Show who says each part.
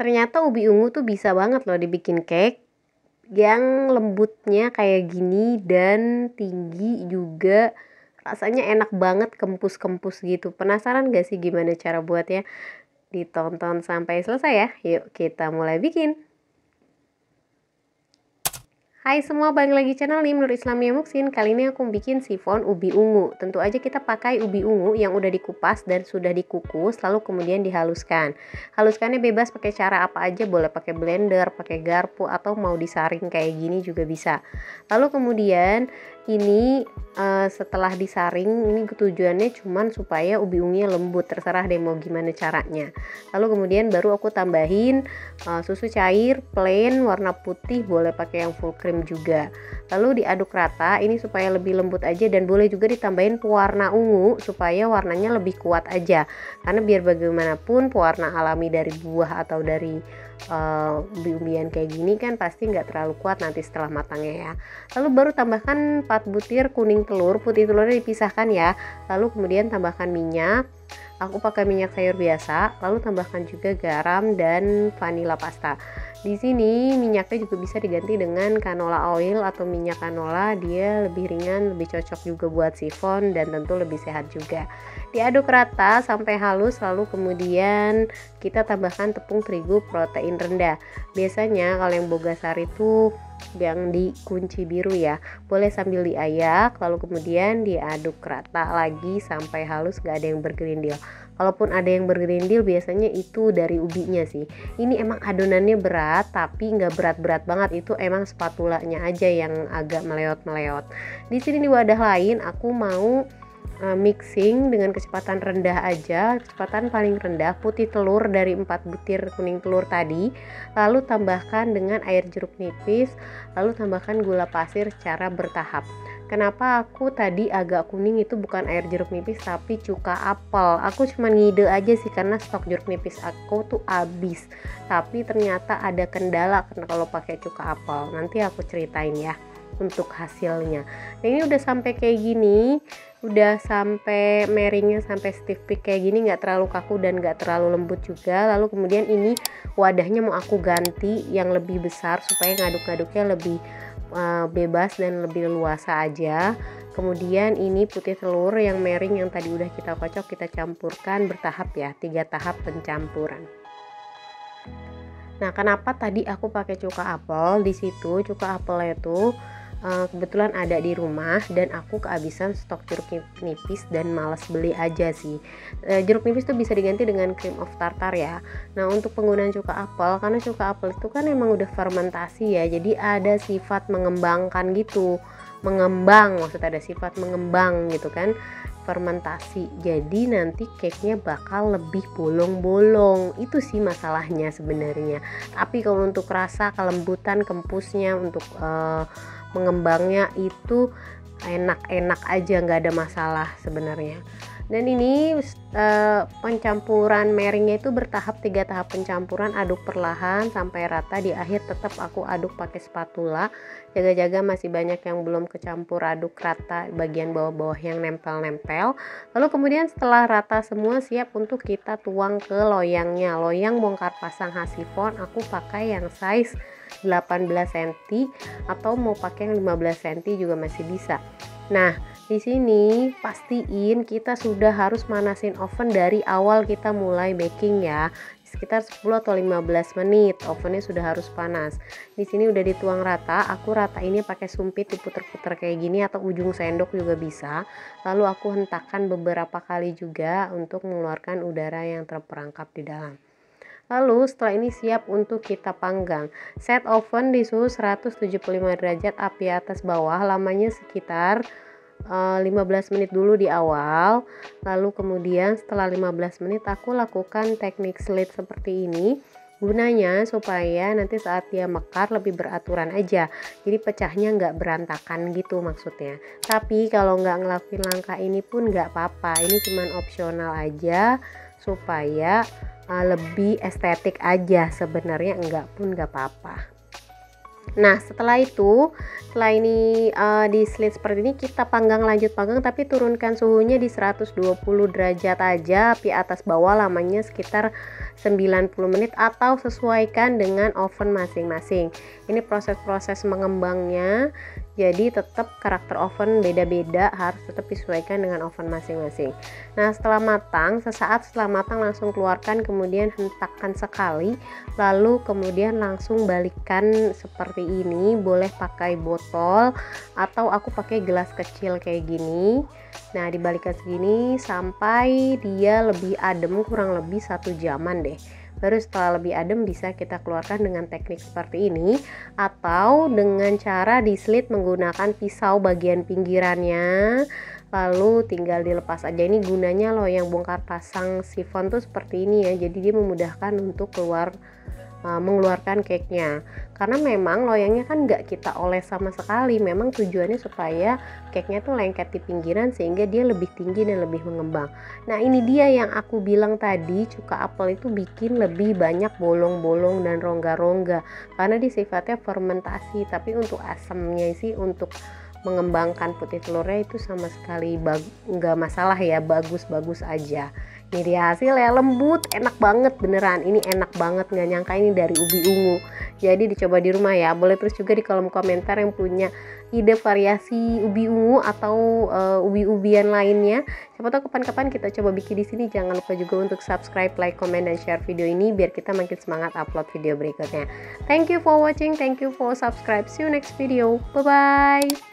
Speaker 1: Ternyata ubi ungu tuh bisa banget loh dibikin cake yang lembutnya kayak gini dan tinggi juga. Rasanya enak banget, kempus-kempus gitu. Penasaran gak sih gimana cara buatnya? Ditonton sampai selesai ya. Yuk kita mulai bikin. Hai semua, balik lagi channel Nur Islamia Muksin. Kali ini aku bikin sifon ubi ungu. Tentu aja kita pakai ubi ungu yang udah dikupas dan sudah dikukus, lalu kemudian dihaluskan. Haluskannya bebas pakai cara apa aja, boleh pakai blender, pakai garpu, atau mau disaring kayak gini juga bisa. Lalu kemudian ini setelah disaring, ini tujuannya cuman supaya ubi ungunya lembut, terserah deh mau gimana caranya. Lalu kemudian baru aku tambahin susu cair plain warna putih, boleh pakai yang full cream juga. Lalu diaduk rata ini supaya lebih lembut aja, dan boleh juga ditambahin pewarna ungu supaya warnanya lebih kuat aja, karena biar bagaimanapun pewarna alami dari buah atau dari umbi-umbian kayak gini kan pasti nggak terlalu kuat nanti setelah matangnya ya. Lalu baru tambahkan 4 butir kuning telur, putih telurnya dipisahkan ya. Lalu kemudian tambahkan minyak, aku pakai minyak sayur biasa, lalu tambahkan juga garam dan vanila pasta. Di sini minyaknya juga bisa diganti dengan canola oil atau minyak canola, dia lebih ringan, lebih cocok juga buat sifon dan tentu lebih sehat juga. Diaduk rata sampai halus, lalu kemudian kita tambahkan tepung terigu protein rendah. Biasanya kalau yang bogasari itu yang dikunci biru ya, boleh sambil diayak, lalu kemudian diaduk rata lagi sampai halus, gak ada yang bergerindil. Kalaupun ada yang bergerindil biasanya itu dari ubinya sih. Ini emang adonannya berat, tapi nggak berat-berat banget, itu emang spatulanya aja yang agak meleot-meleot. Di sini di wadah lain aku mau mixing dengan kecepatan rendah aja, kecepatan paling rendah, putih telur dari 4 butir kuning telur tadi, lalu tambahkan dengan air jeruk nipis, lalu tambahkan gula pasir secara bertahap. Kenapa aku tadi agak kuning itu bukan air jeruk nipis tapi cuka apel. Aku cuma ngide aja sih karena stok jeruk nipis aku tuh habis. Tapi ternyata ada kendala kalau pakai cuka apel. Nanti aku ceritain ya untuk hasilnya. Nah, ini udah sampai kayak gini, udah sampai meringnya sampai stiff peak kayak gini, nggak terlalu kaku dan nggak terlalu lembut juga. Lalu kemudian ini wadahnya mau aku ganti yang lebih besar supaya ngaduk-ngaduknya lebih bebas dan lebih luasa aja. Kemudian ini putih telur yang mering yang tadi udah kita kocok, kita campurkan bertahap ya, 3 tahap pencampuran. Nah, kenapa tadi aku pakai cuka apel? Di situ cuka apelnya itu kebetulan ada di rumah dan aku kehabisan stok jeruk nipis dan malas beli aja sih. Jeruk nipis tuh bisa diganti dengan cream of tartar ya. Nah, untuk penggunaan cuka apel, karena cuka apel itu kan emang udah fermentasi ya, jadi ada sifat mengembangkan gitu, maksud ada sifat mengembang gitu kan, fermentasi. Jadi nanti cake-nya bakal lebih bolong-bolong. Itu sih masalahnya sebenarnya. Tapi kalau untuk rasa, kelembutan, kempusnya, untuk mengembangnya itu enak-enak aja, nggak ada masalah sebenarnya. Dan ini pencampuran meringnya itu bertahap, 3 tahap pencampuran, aduk perlahan sampai rata. Di akhir tetap aku aduk pakai spatula, jaga-jaga masih banyak yang belum kecampur, aduk rata bagian bawah-bawah yang nempel-nempel. Lalu kemudian setelah rata semua, siap untuk kita tuang ke loyangnya. Loyang bongkar pasang khas sifon aku pakai yang size 18 cm atau mau pakai yang 15 cm juga masih bisa. Nah, di sini pastiin kita sudah harus manasin oven dari awal kita mulai baking ya. Sekitar 10 atau 15 menit ovennya sudah harus panas. Di sini udah dituang rata, aku ratainnya pakai sumpit, diputer-puter kayak gini atau ujung sendok juga bisa. Lalu aku hentakkan beberapa kali juga untuk mengeluarkan udara yang terperangkap di dalam. Lalu setelah ini siap untuk kita panggang. Set oven di suhu 175 derajat, api atas bawah, lamanya sekitar 15 menit dulu di awal. Lalu kemudian setelah 15 menit aku lakukan teknik slit seperti ini. Gunanya supaya nanti saat dia mekar lebih beraturan aja, jadi pecahnya nggak berantakan gitu maksudnya. Tapi kalau nggak ngelakuin langkah ini pun nggak apa-apa, ini cuman opsional aja supaya lebih estetik aja, sebenarnya enggak pun nggak apa-apa. Nah, setelah ini di slit seperti ini, kita panggang, lanjut panggang, tapi turunkan suhunya di 120 derajat aja, api atas bawah, lamanya sekitar 90 menit atau sesuaikan dengan oven masing-masing. Ini proses-proses mengembangnya, jadi tetap karakter oven beda-beda, harus tetap disesuaikan dengan oven masing-masing. Nah, sesaat setelah matang langsung keluarkan, kemudian hentakkan sekali, lalu kemudian langsung balikan seperti ini. Boleh pakai botol atau aku pakai gelas kecil kayak gini. Nah, dibalikan segini sampai dia lebih adem, kurang lebih 1 jaman deh. Baru setelah lebih adem bisa kita keluarkan dengan teknik seperti ini, atau dengan cara dislit menggunakan pisau bagian pinggirannya, lalu tinggal dilepas aja. Ini gunanya loyang bongkar pasang sifon tuh seperti ini ya, jadi dia memudahkan untuk mengeluarkan cake-nya, karena memang loyangnya kan nggak kita oles sama sekali. Memang tujuannya supaya cake-nya tuh lengket di pinggiran sehingga dia lebih tinggi dan lebih mengembang. Nah, ini dia yang aku bilang tadi, cuka apel itu bikin lebih banyak bolong-bolong dan rongga-rongga karena dia sifatnya fermentasi. Tapi untuk asamnya sih, untuk mengembangkan putih telurnya itu sama sekali nggak masalah ya, bagus-bagus aja. Ini dia hasilnya, lembut, enak banget beneran. Ini enak banget, nggak nyangka ini dari ubi ungu. Jadi dicoba di rumah ya. Boleh terus juga di kolom komentar yang punya ide variasi ubi ungu atau ubi-ubian lainnya. Siapa tahu kapan-kapan kita coba bikin di sini. Jangan lupa juga untuk subscribe, like, comment, dan share video ini biar kita makin semangat upload video berikutnya. Thank you for watching, thank you for subscribe. See you next video. Bye bye.